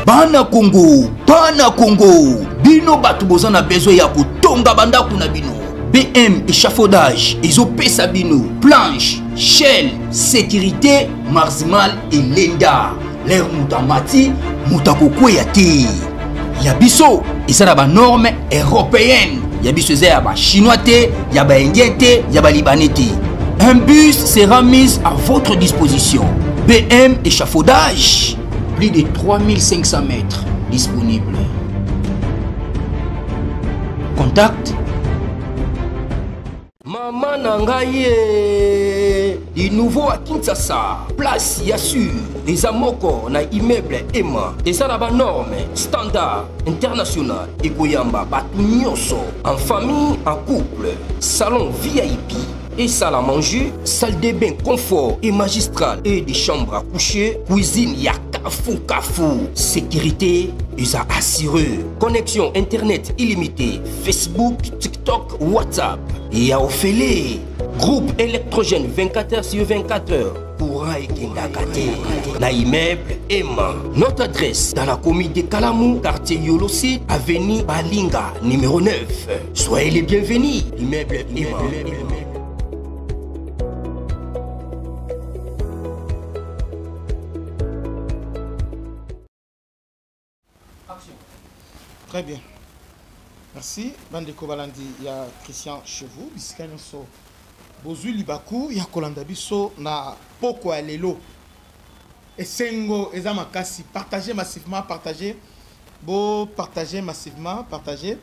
Bana Congo, bino batu boza na besoin ya kotonga bandaku na bino. BM échafaudage, ezopesa bino, planche, shell, sécurité, maximal et lenda. L'air mutamati, mutakoko ya te. Yabiso, eza na ba norme européenne. Yabiso eza ya ba chinois te, ya ba indien te, ya ba libanais te. Un bus sera mis à votre disposition. BM échafaudage, plus de 3500 mètres disponibles. Contact Maman Nangaye, du nouveau à Kinshasa, place Yassur, les amoko na immeuble Emma, des arabes normes, standard, international, et Goyamba, Batunyoso, en famille, en couple, salon VIP. Et salle à manger, salle de bain confort et magistral et des chambres à coucher, cuisine ya kafou, sécurité isa assuré, connexion internet illimité, Facebook, TikTok, WhatsApp et à Ophélie, groupe électrogène 24h/24h. Courant et Kendakate, na immeuble Emma. Notre adresse dans la commune de Kalamou, quartier Yolosi, avenue Balinga, numéro 9. Soyez les bienvenus, immeuble Emma. Très bien. Merci. Bandeko Balandi, il y a Christian Chevaux, Biscanso, Bozu Libaku, il y a Kolandabiso, na Poko Alelo. Et Sengo, Ezamakasi, partagez massivement, partagez. Beau, partagez massivement, partagez.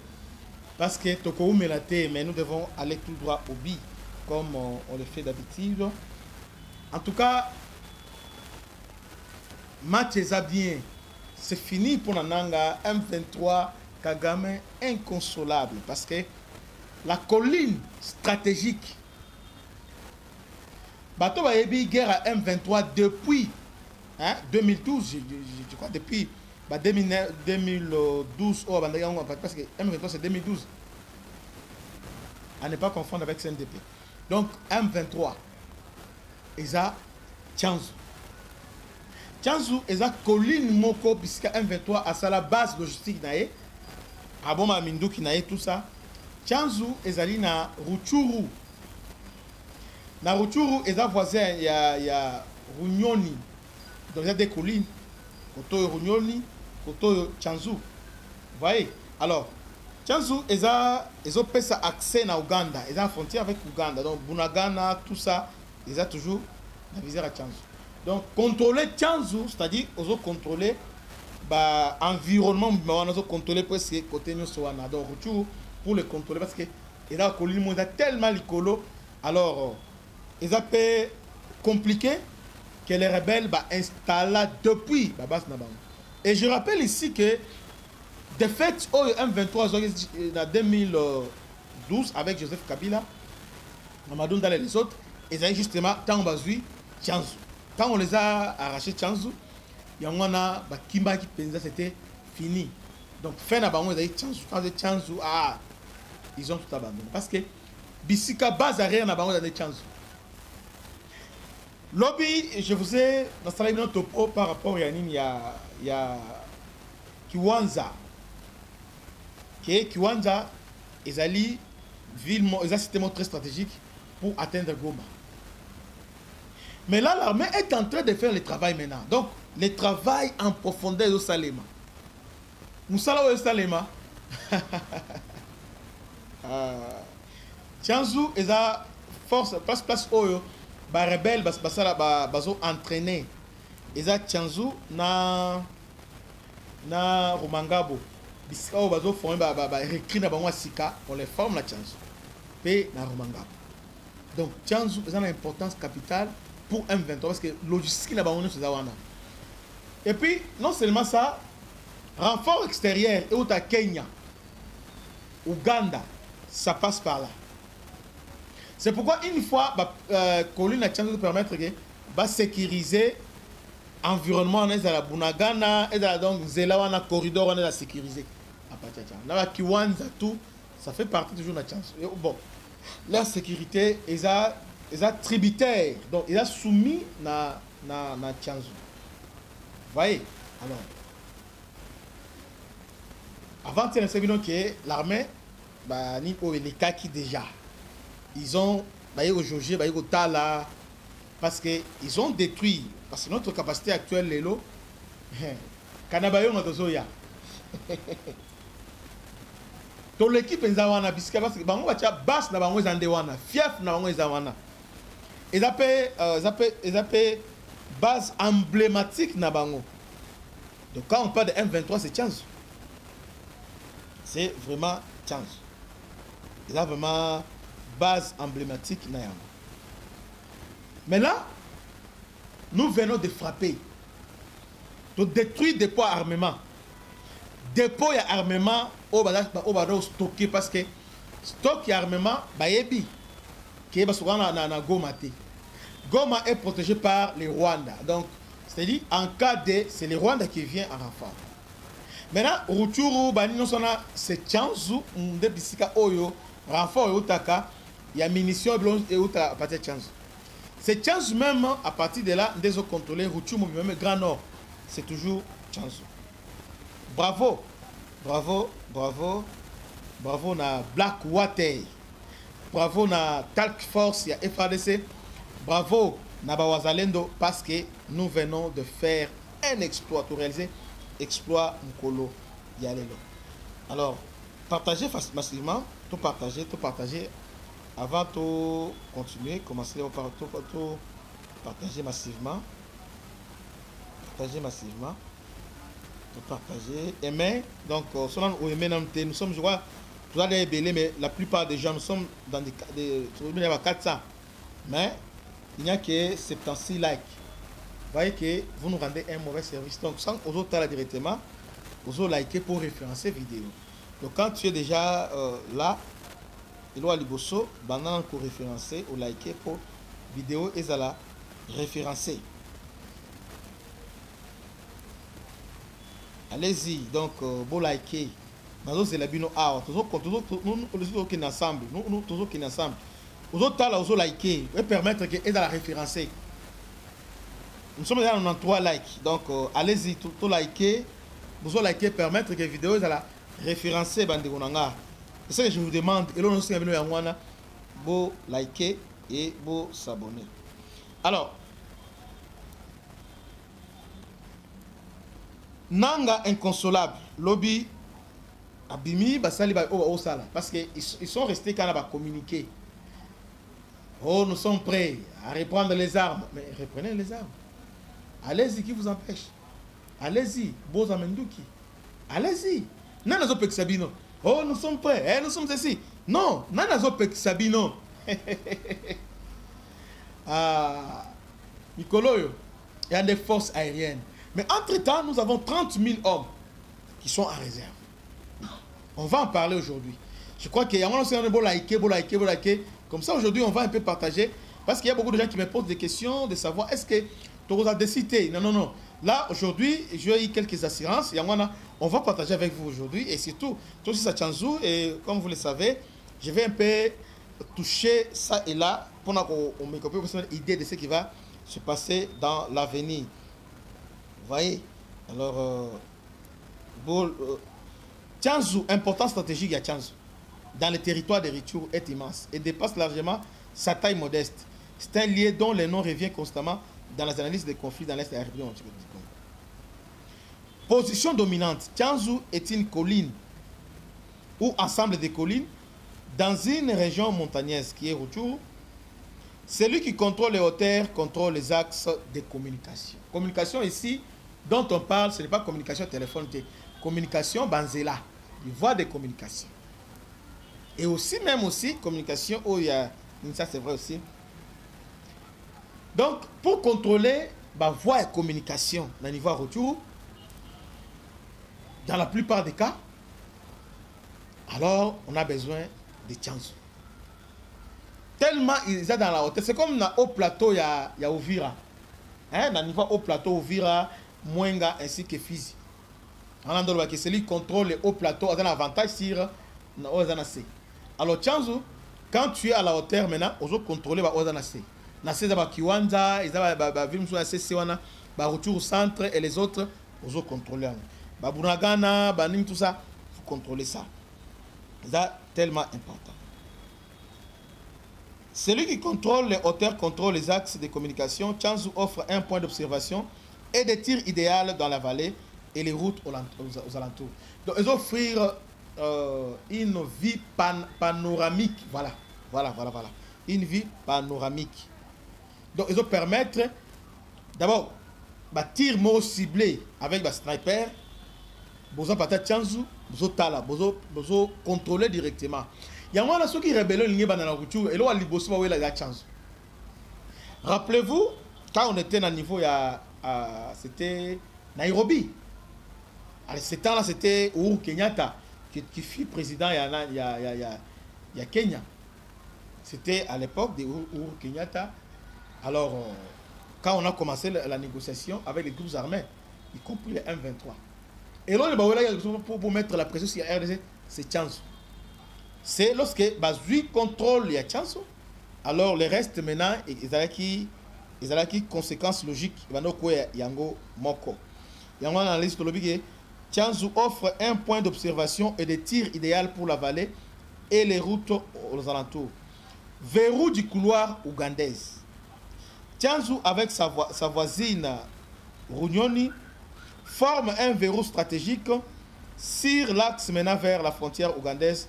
Parce que Toko Melate, mais nous devons aller tout droit au bi, comme on le fait d'habitude. En tout cas, match est bien. C'est fini pour Nananga M23 Kagame inconsolable parce que la colline stratégique bateau va y guerre à M23 depuis 2012 je crois depuis 2012 parce que M23 c'est 2012 à ne pas confondre avec CNDP. Donc M23 ils a Tchanzu est la colline moko puisque M23 a la base logistique nae aboma minduki nae tout ça. Tchanzu est allé na Ruchuru. Na Ruchuru est la voisin il y a Runyoni. Donc il y a des collines. Koto Runyoni, Koto Tchanzu. Vous voyez? Alors Tchanzu est a accès na Ouganda, est en frontière avec Ouganda. Donc Bunagana tout ça, ils a toujours la visée à Tchanzu. Donc, contrôler Tchanzu, c'est-à-dire, on contrôler l'environnement, on contrôler presque côté nous. Donc, pour le contrôler, parce que il a tellement l'écolo, alors, ils ont fait compliqué que les rebelles installent depuis la base Nabang. Et je rappelle ici que, de fait, au M23 en 2012, avec Joseph Kabila, Mamadou Ndale et les autres, ils avaient justement tant basé Tchanzu. Quand on les a arrachés Tchanzu, il y a un Kimba qui pensait c'était fini. Donc, fin d'abord, ils ont dit Tchanzu. Quand ils ont dit Tchanzu, ils ont tout abandonné. Parce que Bissika base arrière n'a pas de Tchanzu. Lobby, je vous ai installé un topo par rapport à il y a Kiwanza. Kiwanza, ils ont une système très stratégique pour atteindre Goma. Mais là, l'armée est en train de faire le travail maintenant. Donc, le travail en profondeur de Salema. Moussala ou Salema. Tchanzu est à force, place Oyo, les rebelles, ils entraîné. Ils ont Tchanzu na Rumangabo. Ils ont formé, on les forme la Tchanzu. Et na Rumangabo. Donc, Tchanzu est une importance capitale pour M23 parce que logistique là-bas on est là. Et puis non seulement ça, renfort extérieur et au Kenya, Ouganda, ça passe par là. C'est pourquoi une fois colline a chance de permettre de sécuriser l'environnement on est à la Bunagana et dans donc Zelawana corridor on est à sécuriser. À partir de là, Kiwanza tout, ça fait partie toujours de la chance. Et bon, la sécurité est tributaire, donc il a soumis na Tchanzu. Vous voyez? Alors, avant que l'armée, bah, ni pour les cas qui déjà, ils ont, bah, au Georgie, bah, au Tala, parce qu'ils ont détruit, parce que notre capacité actuelle, les lots, Kanabayo Matozoya. Dans l'équipe, ils ont un biscuit parce que bango bacha basse na bango zande wana, fief na bango zawana. Ils appellent base emblématique na bango. Donc quand on parle de M23, c'est Tchanzu. C'est vraiment Tchanzu. Ils ont vraiment base emblématique na yango. Mais là, nous venons de frapper, de détruire des poids armement. Dépôt et armement au bado stocké parce que stock et armement bayebi qui est na Goma te. Goma est protégé par les Rwandais. Donc c'est-à-dire en cas de c'est les Rwandais qui vient en renfort. Maintenant Rutshuru bani non sona c'est Tchanzu de bisika oyo renfort utaka il y a munitions et uta à partir de Tchanzu. C'est Tchanzu même à partir de là des autres contrôlés Rutshuru même Grand Nord c'est toujours Tchanzu. Bravo, bravo, bravo, bravo na Blackwater, bravo na Talk Force, il y a FADC, bravo na Bawazalendo parce que nous venons de faire un exploit, tout réaliser, exploit Mkolo Yalelo. Alors, partagez massivement, tout partager avant de continuer, commencez par tout partager massivement, partager, aimer, donc nous sommes, je crois, mais la plupart des gens, nous sommes dans des 400, mais il n'y a que 76 likes. Vous voyez que vous nous rendez un mauvais service. Donc, sans aux autres là directement, aux autres liker pour référencer vidéo. Donc, quand tu es déjà là, il doit aller bosso, pendant qu'on référencer ou liker pour vidéo et ça la référencer. Allez-y, donc, bon liker. Nous c'est la bino ah, toujours nous qui ensemble, nous toujours qui ensemble. Aux autres là, aux autres liker, et permettre que et la référencer. Nous sommes déjà dans 3 likes, donc allez-y, tout liker, vous liker, permettre que la vidéo est la référencer bande gonanga. C'est ce que je vous demande. Et là nous sommes venus à moi beau liker et beau s'abonner. Alors. Nanga inconsolable, lobby abimi basali ba o sala parce que ils sont restés quand on va communiquer. Oh, nous sommes prêts à reprendre les armes, mais reprenez les armes. Allez-y, qui vous empêche? Allez-y, Boza Menduki. Allez-y. Nana zo Sabino. Oh, nous sommes prêts. Nous sommes ici. Non, Nana zo Sabino. Ah, Nicoloyo, il y a des forces aériennes. Mais entre-temps, nous avons 30 000 hommes qui sont en réserve. On va en parler aujourd'hui. Je crois qu'il y a un beau liker. Comme ça, aujourd'hui, on va un peu partager. Parce qu'il y a beaucoup de gens qui me posent des questions de savoir est-ce que tu as décidé. Non. Là, aujourd'hui, j'ai eu quelques assurances. On va partager avec vous aujourd'hui. Et surtout, tout aussi ça Tchanzu. Et comme vous le savez, je vais un peu toucher ça et là pour qu'on me copie une idée de ce qui va se passer dans l'avenir. Vous voyez? Alors, Tchanzu, importance stratégique à Tchanzu, dans le territoire de Rutshuru est immense et dépasse largement sa taille modeste. C'est un lieu dont le nom revient constamment dans les analyses des conflits dans l'Est de la République. Position dominante, Tchanzu est une colline ou ensemble de collines dans une région montagneuse qui est Rutshuru. Celui qui contrôle les hauteurs contrôle les axes de communication. Communication ici, dont on parle, ce n'est pas communication téléphonique, communication banzela, une voie de communication. Et aussi, communication, oh, il y a, ça c'est vrai aussi. Donc, pour contrôler la voie de communication dans le niveau retour, dans la plupart des cas, alors on a besoin de Tchanzu. Tellement ils sont dans la hauteur, c'est comme dans le haut plateau, il y a Uvira. Hein, dans le niveau haut plateau, Uvira, Mwenga ainsi que Fizi. C'est lui qui contrôle le haut plateau, il a un avantage sur Ozanase. Alors Tchanzu, quand tu es à la hauteur maintenant, on doit contrôler Ozanase. Nase za Kiwanja, ils ont ville sur la CC1, Rutshuru centre et les autres, on doit contrôler. Bunagana, Baning tout ça, contrôler ça. C'est tellement important. Celui qui contrôle les hauteurs contrôle les axes de communication. Tchanzu offre un point d'observation et des tirs idéal dans la vallée et les routes aux alentours. Donc, ils offrent une vue panoramique. Voilà. Une vue panoramique. Donc, ils vont permettre d'abord tir mot ciblé avec un sniper. Vous avez Tchanzu, vous avez contrôler directement. Il y a ceux qui rebellent dans la rupture et là, il y a chance. Rappelez-vous, quand on était à niveau, c'était Nairobi. À ce temps-là, c'était Uhuru Kenyatta qui fut président il y a Kenya. C'était à l'époque de Uhuru Kenyatta. Alors, quand on a commencé la négociation avec les groupes armés, y compris les M23. Et là, pour mettre la pression sur la RDC, c'est Tchanzu. C'est lorsque Bazui contrôle les Tchanzu, alors le reste maintenant, ils ont qui conséquences logiques. Yango Moko. Yango analyse de l'objet. Tchanzu offre un point d'observation et de tir idéal pour la vallée et les routes aux alentours. Verrou du couloir ougandaise. Tchanzu avec sa voisine Runyoni forme un verrou stratégique sur l'axe menant vers la frontière ougandaise,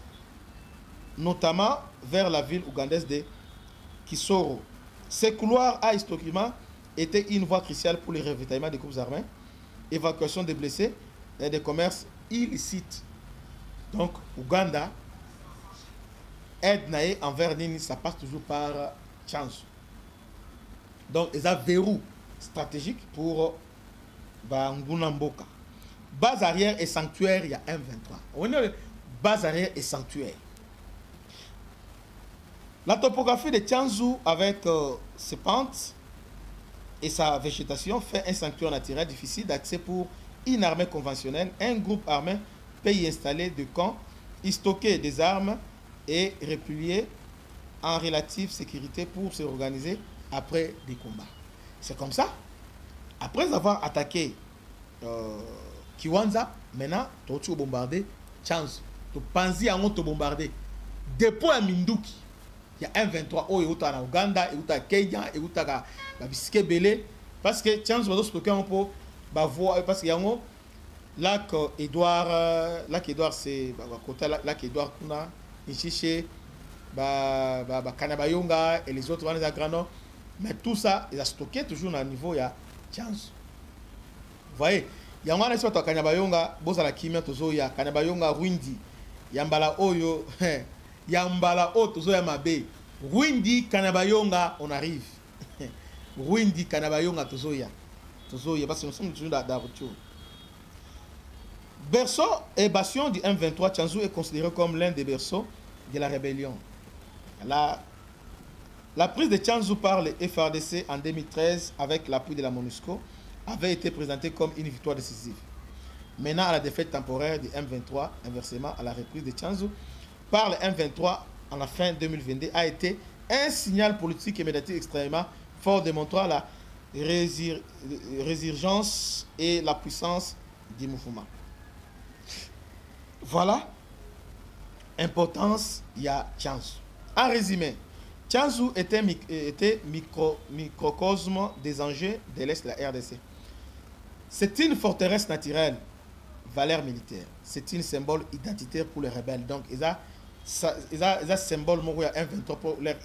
notamment vers la ville ougandaise de Kisoro. Ce couloir a historiquement été une voie cruciale pour le ravitaillement des groupes armés, évacuation des blessés et des commerces illicites. Donc, Ouganda, aide naïe envers Nini, ça passe toujours par Tchanzu. Donc, ils ont un verrou stratégique pour Ngunamboka. Base arrière et sanctuaire, il y a M23. On est base arrière et sanctuaire. La topographie de Tchanzu avec ses pentes et sa végétation fait un sanctuaire naturel difficile d'accès pour une armée conventionnelle. Un groupe armé peut y installer des camps, y stocker des armes et replier en relative sécurité pour se organiser après des combats. C'est comme ça. Après avoir attaqué Kiwanja, maintenant, tu as bombardé Tchanzu. Tu penses à te bombarder. Depuis à Minduki, il y a un 23 au en Ouganda, et au Kenya, et au Biskebele. Parce que Tchanzu va stocker un peu. Parce qu'il y a un lac Edouard, c'est lac Edouard Kuna, Nishiche, Kanabayonga et les autres, les Agrano. Mais tout ça, il a stocké toujours à niveau, il y a Tchanzu. Vous voyez, il y a un espèce de Kanabayonga, Bozala Kimia, Tozoya, Kanabayonga, Ruindi, Yambala Oyo, Yambala O, Tozoya Mabe, Ruindi, Kanabayonga, on arrive. Ruindi, Kanabayonga, Tozoya, parce que nous sommes toujours dans la rupture. Berceau et bastion du M23, Tchanzu est considéré comme l'un des berceaux de la rébellion. La prise de Tchanzu par le FARDC en 2013 avec l'appui de la MONUSCO avait été présentée comme une victoire décisive. Maintenant, à la défaite temporaire du M23, inversement à la reprise de Tchanzu par le M23 en la fin 2022, a été un signal politique et médiatique extrêmement fort démontrant la résurgence et la puissance du mouvement. Voilà, importance, il y a Tchanzu. En résumé, Tchanzu était microcosme des enjeux de l'Est de la RDC. C'est une forteresse naturelle, valeur militaire. C'est un symbole identitaire pour les rebelles. Donc, il y a un symbole M23 pour leur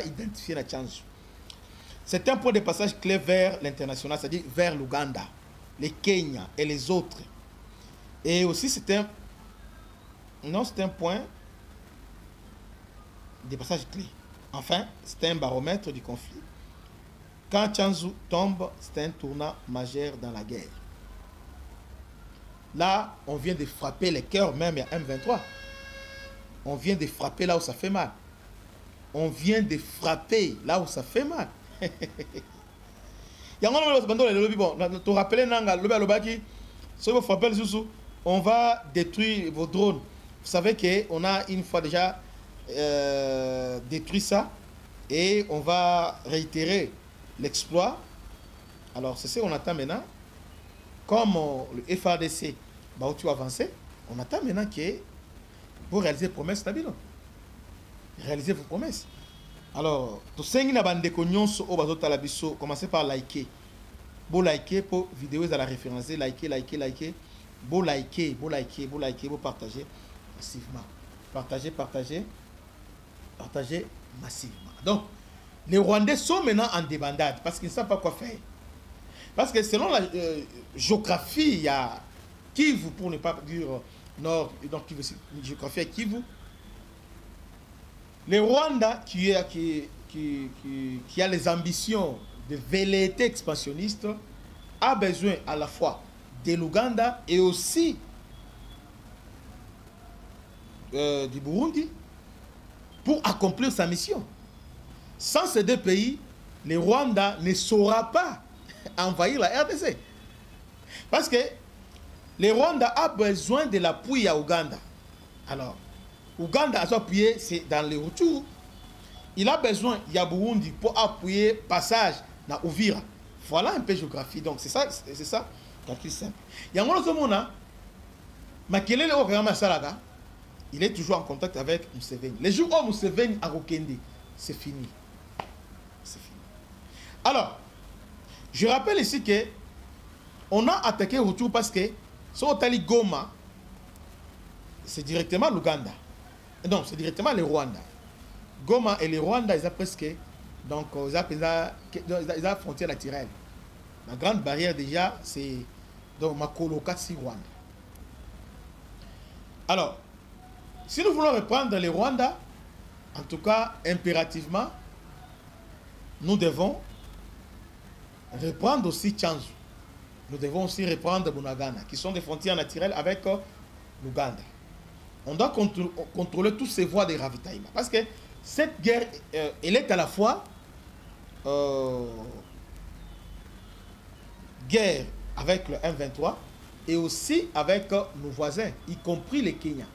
identifier la Tchanzu. C'est un point de passage clé vers l'international, c'est-à-dire vers l'Ouganda, le Kenya et les autres. Et aussi, c'est un point de passage clé. Enfin, c'est un baromètre du conflit. Quand Tchanzu tombe, c'est un tournant majeur dans la guerre. Là, on vient de frapper les cœurs même à M23. On vient de frapper là où ça fait mal. On vient de frapper là où ça fait mal. On va détruire vos drones. Vous savez qu'on a une fois déjà détruit ça et on va réitérer l'exploit. Alors c'est ce qu'on attend maintenant. Comme le FARDC va avancé, On attend maintenant que vous réalisez vos promesses, Tabino. Réalisez vos promesses. Alors, tout ce qui est bande de cognos au bateau Talabiso, commencez par liker. Vous likez pour vidéo à la référence, likez. Vous likez, vous partagez massivement. Partagez massivement. Donc, les Rwandais sont maintenant en débandade parce qu'ils ne savent pas quoi faire. Parce que selon la géographie, il y a Kivu, pour ne pas dire nord, donc Kivu, géographie à Kivu. Le Rwanda, qui a les ambitions de velléité expansionniste, a besoin à la fois de l'Ouganda et aussi du Burundi pour accomplir sa mission. Sans ces deux pays, le Rwanda ne saura pas envahir la RDC. Parce que le Rwanda a besoin de l'appui à Ouganda. Alors, Ouganda a appuyé, c'est dans les retours. Il a besoin, il y a Burundi pour appuyer passage dans Uvira. Voilà un peu géographie. Donc, c'est ça, calcul simple. Il y a un autre monde, Makelele Okayama Salaga, il est toujours en contact avec Museveni. Les jours où Museveni a Rokende, c'est fini. C'est fini. Alors, je rappelle ici que on a attaqué Retour parce que sur Otali Goma, c'est directement l'Ouganda. Non, c'est directement le Rwanda. Goma et le Rwanda, ils ont presque. Donc, ils ont frontière naturelle. La grande barrière déjà, c'est donc Makolo Katsi Rwanda. Alors, si nous voulons reprendre le Rwanda, en tout cas, impérativement, nous devons reprendre aussi Tchanzu. Nous devons aussi reprendre Bunagana, qui sont des frontières naturelles avec l'Ouganda. On doit contrôler toutes ces voies de ravitaillement. Parce que cette guerre, elle est à la fois guerre avec le M23 et aussi avec nos voisins, y compris le Kenya.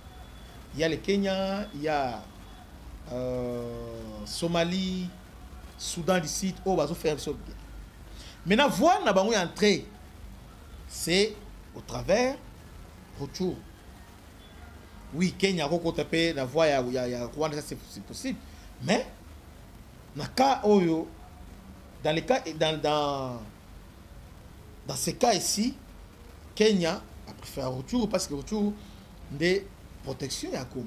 Il y a le Kenya, il y a Somalie, Soudan du Sud, où on va faire cette guerre. Maintenant, voir n'a pas entrer, c'est au travers retour. Oui, Kenya, la voie, il y a Rwanda, c'est possible. Mais, dans ces cas ici, Kenya a préféré retour parce que retour des protections à Goma.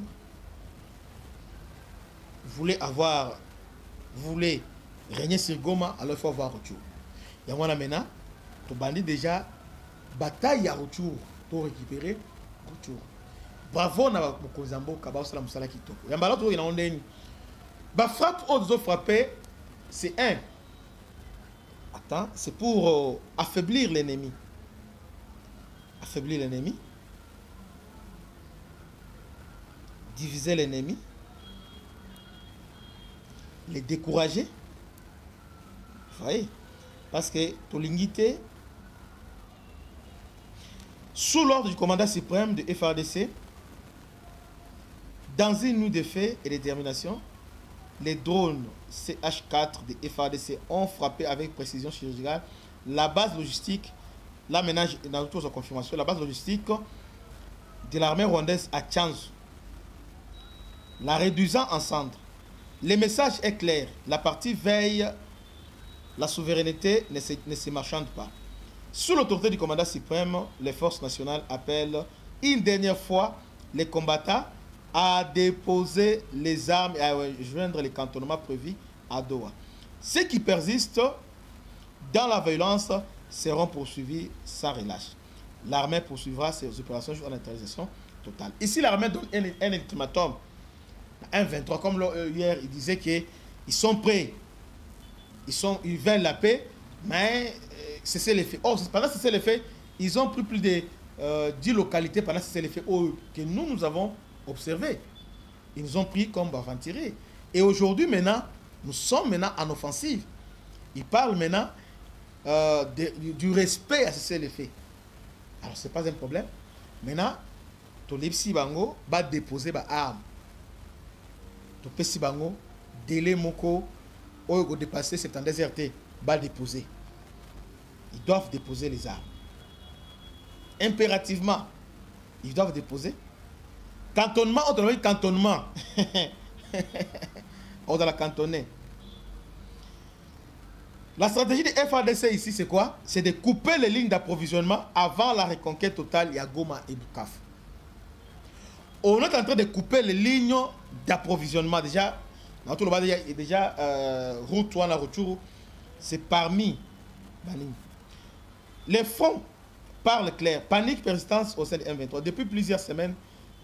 Vous voulez régner sur Goma, alors il faut avoir retour. Il y a maintenant, tu bandit déjà bataille à retour pour récupérer retour. Bravo na Bokozambo Kabasala Musala Kitoko. Il y a un autre qui a frappe aux autres frappés, c'est un. Attends, c'est pour affaiblir l'ennemi. Affaiblir l'ennemi. Diviser l'ennemi. Les décourager. Vous voyez? Parce que Tolingité, sous l'ordre du commandant suprême de FARDC, dans une nuit de fait et de détermination, les drones CH4 de FARDC ont frappé avec précision chirurgicale la base logistique, là maintenant, dans toute sa confirmation, la base logistique de l'armée rwandaise à Tchanzu, la réduisant en cendres. Le message est clair, la partie veille, la souveraineté ne se marchande pas. Sous l'autorité du commandant suprême, les forces nationales appellent une dernière fois les combattants à déposer les armes et à joindre les cantonnements prévus à Doha. Ceux qui persistent dans la violence seront poursuivis sans relâche. L'armée poursuivra ses opérations en neutralisation totale. Ici, l'armée donne un ultimatum. Un 23, comme hier, il disait qu'ils sont prêts. Ils veulent la paix, mais c'est l'effet. Or, pendant que c'est l'effet, ils ont pris plus de 10 localités pendant que c'est l'effet que nous avons observé. Ils nous ont pris comme aventuriers. Et aujourd'hui, maintenant, nous sommes maintenant en offensive. Ils parlent maintenant du respect à ce l'effet. Alors, ce n'est pas un problème. Maintenant, Tolipsi Bango va déposer des armes. Topesi Bango, délai moko, ou dépasser 72 RT, va déposer. Ils doivent déposer les armes. Impérativement. Ils doivent déposer. Cantonnement, on te dit cantonnement. On doit la cantonner. La stratégie de FARDC ici, c'est quoi? C'est de couper les lignes d'approvisionnement avant la reconquête totale à Goma et Bukavu. On est en train de couper les lignes d'approvisionnement. Déjà, route ou Rutshuru, c'est parmi les fonds parlent clair. Panique, persistance au sein de M23. Depuis plusieurs semaines,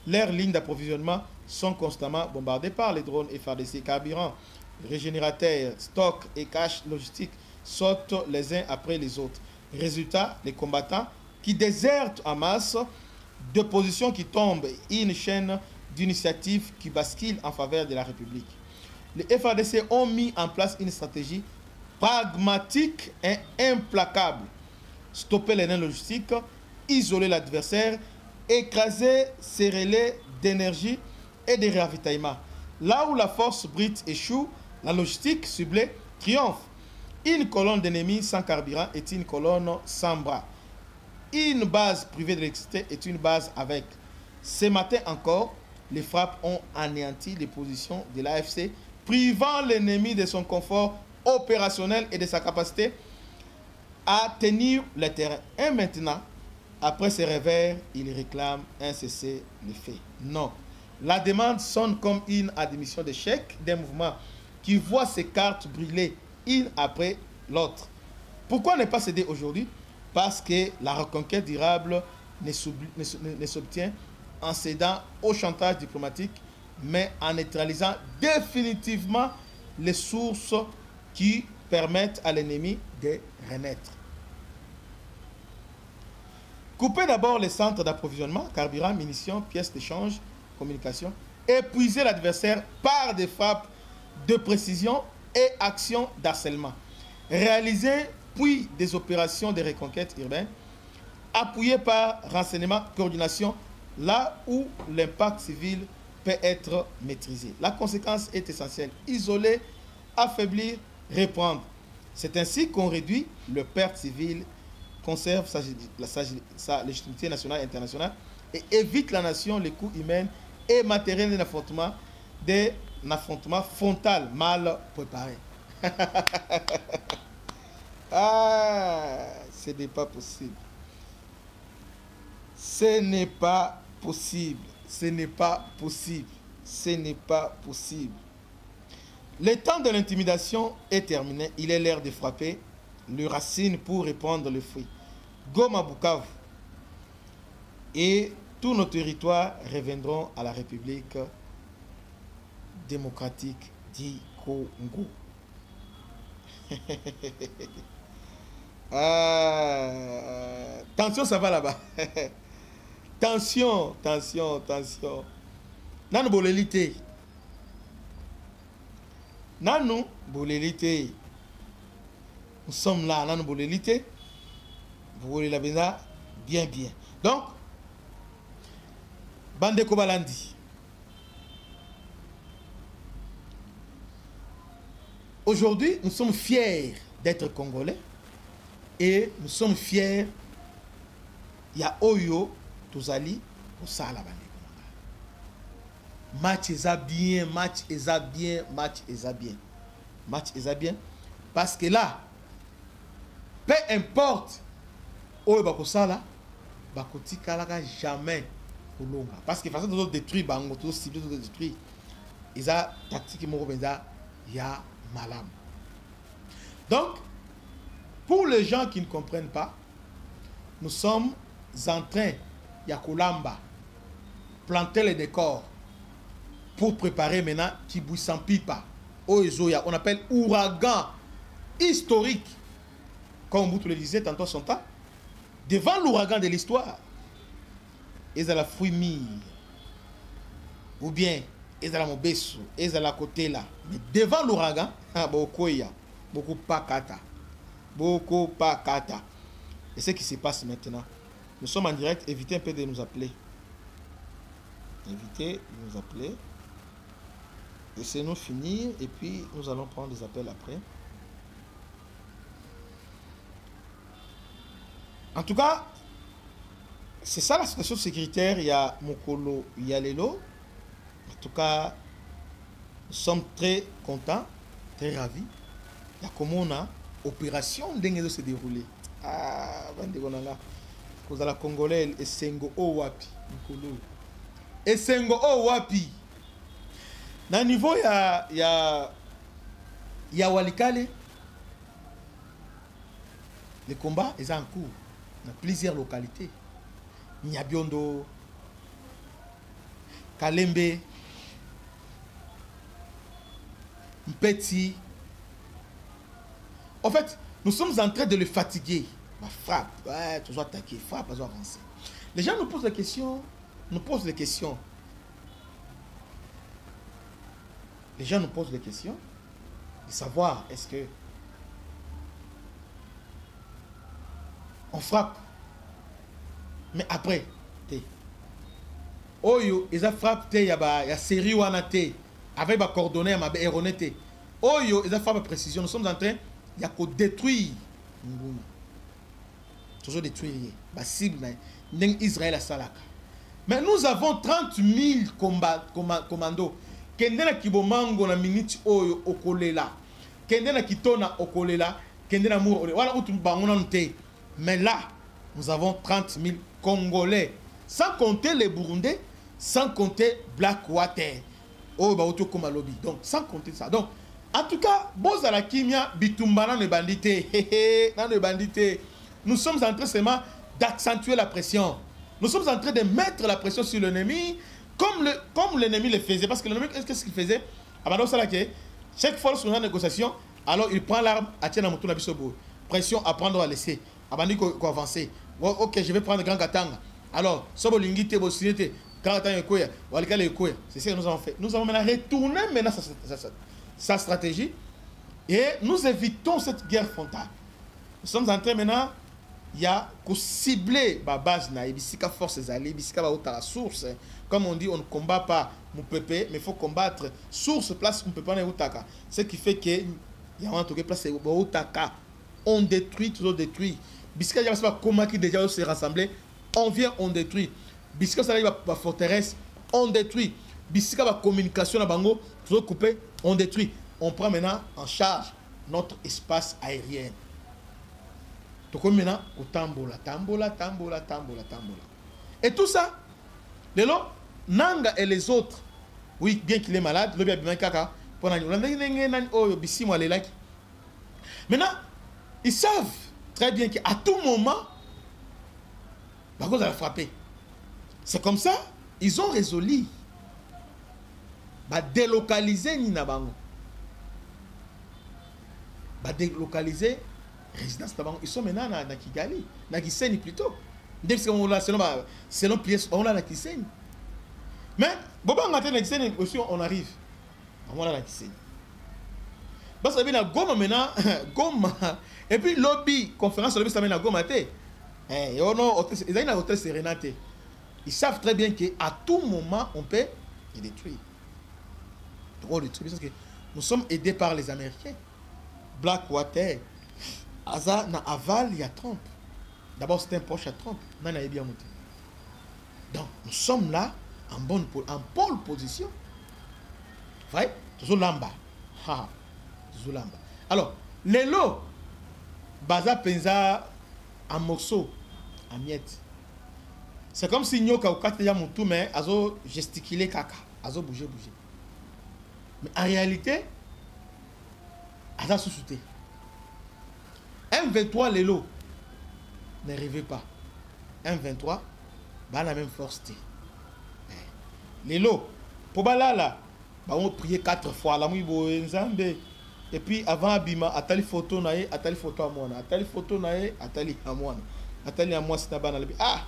leurs lignes d'approvisionnement sont constamment bombardées par les drones FARDC. Carburant, régénérateurs, stocks et cash logistiques sautent les uns après les autres. Résultat, les combattants qui désertent en masse, de positions qui tombent, une chaîne d'initiatives qui bascule en faveur de la République. Les FARDC ont mis en place une stratégie pragmatique et implacable. Stopper les liens logistiques, isoler l'adversaire, écraser ses relais d'énergie et de ravitaillement. Là où la force brute échoue, la logistique ciblée triomphe. Une colonne d'ennemis sans carburant est une colonne sans bras. Une base privée d'électricité est une base avec. Ce matin encore, les frappes ont anéanti les positions de l'AFC, privant l'ennemi de son confort opérationnel et de sa capacité à tenir le terrain. Et maintenant, après ces revers, il réclame un cessez-le-feu. Non. La demande sonne comme une admission d'échec d'un mouvement qui voit ses cartes brûler une après l'autre. Pourquoi ne pas céder aujourd'hui? Parce que la reconquête durable ne s'obtient en cédant au chantage diplomatique, mais en neutralisant définitivement les sources qui permettent à l'ennemi de renaître. Couper d'abord les centres d'approvisionnement, carburant, munitions, pièces d'échange, communication. Épuiser l'adversaire par des frappes de précision et actions d'harcèlement. Réaliser puis des opérations de reconquête urbaine, appuyées par renseignement, coordination, là où l'impact civil peut être maîtrisé. La conséquence est essentielle. Isoler, affaiblir, reprendre. C'est ainsi qu'on réduit le perte civile, conserve sa légitimité nationale et internationale et évite la nation les coûts humains et matériels d'un affrontement frontal mal préparé. Ah, ce n'est pas possible. Ce n'est pas possible. Ce n'est pas possible. Ce n'est pas possible. Le temps de l'intimidation est terminé. Il est l'heure de frapper le racine pour répandre le fruit. Goma, Bukavu et tous nos territoires reviendront à la République démocratique du Congo. Tension, ça va là-bas. Tension, tension, tension. Nanu bolelite. Nanu bolelite. Nous sommes là, nanu bolelite. Vous voulez la bien, bien, bien. Donc, Bande Kobalandi. Aujourd'hui, nous sommes fiers d'être Congolais et nous sommes fiers. Il y a Oyo, Tozali, Osala Bande. Match est bien, match est bien, match est bien. Match est bien. Parce que là, peu importe Oyo Bakosala, Bakoti Kalaka jamais Kolonga. Parce que façon de détruire, Bango, tout ciblé, tout détruire. Ils ont tactique, il y a malam. Donc, pour les gens qui ne comprennent pas, nous sommes en train, Yakolamba, planter les décors pour préparer maintenant Kibouissampipa, Oezoya, on appelle ouragan historique, comme vous le disiez tantôt son temps, devant l'ouragan de l'histoire. Ils ont la fruit ou bien ils ont la mobesu, ils ont la côté là. Mais devant l'ouragan, beaucoup pas kata. Beaucoup pas kata. Et ce qui se passe maintenant, nous sommes en direct, évitez un peu de nous appeler. Évitez de nous appeler. Laissez-nous finir et puis nous allons prendre des appels après. En tout cas, c'est ça la situation sécuritaire. Il y a Mokolo, il y a Lelo. En tout cas, nous sommes très contents, très ravis. Il y a comment on a opération de se dérouler. Ah, Bandegonala. Cause à la Congolais, et Sengo Owapi. Et Sengo Owapi. Dans le niveau, il y a Walikale. Les combats sont en cours dans plusieurs localités. Nyabiondo, Kalembe, Mpeti. En fait, nous sommes en train de le fatiguer. Frappe, ouais, toujours attaquer, frappe, toujours avancer. Les gens nous posent des questions, Les gens nous posent des questions de savoir est-ce que on frappe, mais après, Oyo, ils ont frappé, il y a série ou anaté, avec ma coordonnée, ma erronété. Oyo, ils ont frappé précision. Nous sommes en train, il y a qu'à détruire. Toujours détruire. La cible, Israël à Salaka. Mais nous avons 30 000 commandos. Kendena kibomango na minute oyo okolela. Kendena kitona okolela. Kendena mour. Voilà où tu bangona nte. Mais là, nous avons 30 000 Congolais. Sans compter les Burundais, sans compter Blackwater. Oh, bah, auto comme lobby. Donc, sans compter ça. Donc, en tout cas, Boza la Kimia, Bitumbana ne bandité. Nous sommes en train seulement d'accentuer la pression. Nous sommes en train de mettre la pression sur l'ennemi, comme l'ennemi le faisait. Parce que l'ennemi, qu'est-ce qu'il faisait? Chaque fois sur une négociation, alors il prend l'arme, attire la pression à prendre ou à laisser. Abandi ko avancer. Ok, je vais prendre Grand Katanga. Alors, Sobo Lingite, Bosinete, Grand Katanga Ekoya, Walikale Ekoya. C'est ça que nous avons fait. Nous avons maintenant retourné sa stratégie et nous évitons cette guerre frontale. Nous sommes en train maintenant, il y a qu'à cibler la base, Bisika force alliées, Bisika la source. Comme on dit, on ne combat pas Moupepe, mais il faut combattre source, place où on ne peut pas aller. Ce qui fait que il y a un truc place où on détruit, toujours détruit. Bisika il y a comment qui déjà se rassembler, on vient, on détruit. Bisika ça la forteresse, on détruit. Bisika la communication la bango, toujours coupé, on détruit. On prend maintenant en charge notre espace aérien. Donc maintenant, au tambola. Et tout ça, Nanga et les autres, oui, bien qu'il est malade, le bien kaka, maintenant, ils savent très bien qu'à tout moment, Bago va frapper. C'est comme ça, ils ont résolu de délocaliser Nina Bango. Délocaliser résidence Bango. Ils sont maintenant dans Kigali, dans Kiseni plutôt. Selon pièce, on a la Kiseni. Mais, aussi on arrive. On a la Kiseni. Parce que Goma maintenant, Goma. Et puis lobby, conférence lobby, ça mène à Goma. Ils ont un hôtel Sérénité. Ils savent très bien qu'à tout moment, on peut les détruire. Parce que nous sommes aidés par les Américains. Blackwater. Aza na aval, il y a Trump. D'abord, c'était un proche à Trump. Donc, nous sommes là en pole position. Vous voyez? Toujours lamba. Toujours lamba. Alors, les lots, Baza Penza en morceaux, en miettes. C'est comme si Nyoka ou Kateya Moutou, mais Azo gesticulé caca. Azo bouger. Mais en réalité, Aza sous-souté. M23 les lots. Ne rêvez pas. 1,23, bah la même force. Les lots, pour balala, bah on prier 4 fois. La mouibo nzambe. Et puis avant Abima, atali photo nae, atali photo à moi, atali photo nae, atali à moi, atali à moi c'est un banal. Ah,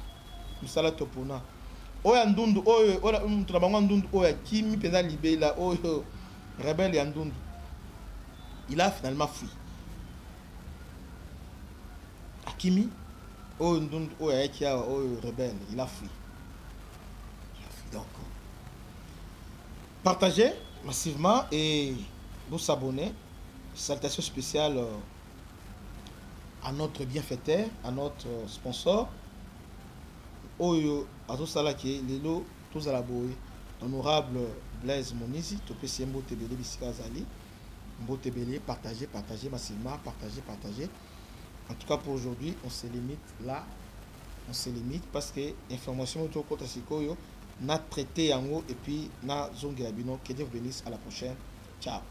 musala topona. Oya ndundu, oya, oya, mtrabango ndundu, oya kimi pena libé là, oya, rebelle ya ndundu. Il a finalement fui. Akimi. Oh, rebelle, il a fui. Donc, partagez massivement et vous s'abonner. Salutations spéciales à notre bienfaiteur, à notre sponsor, oyo azosala ke lelo tozala boye honorable Blaise Monisi topesi mbote belé bisika azali mbote belé partager massivement partager. En tout cas pour aujourd'hui on se limite là, on se limite parce que information autour de Sikoyo n'a traité yango et puis na zongela bino. Que Dieu vous bénisse, à la prochaine, ciao.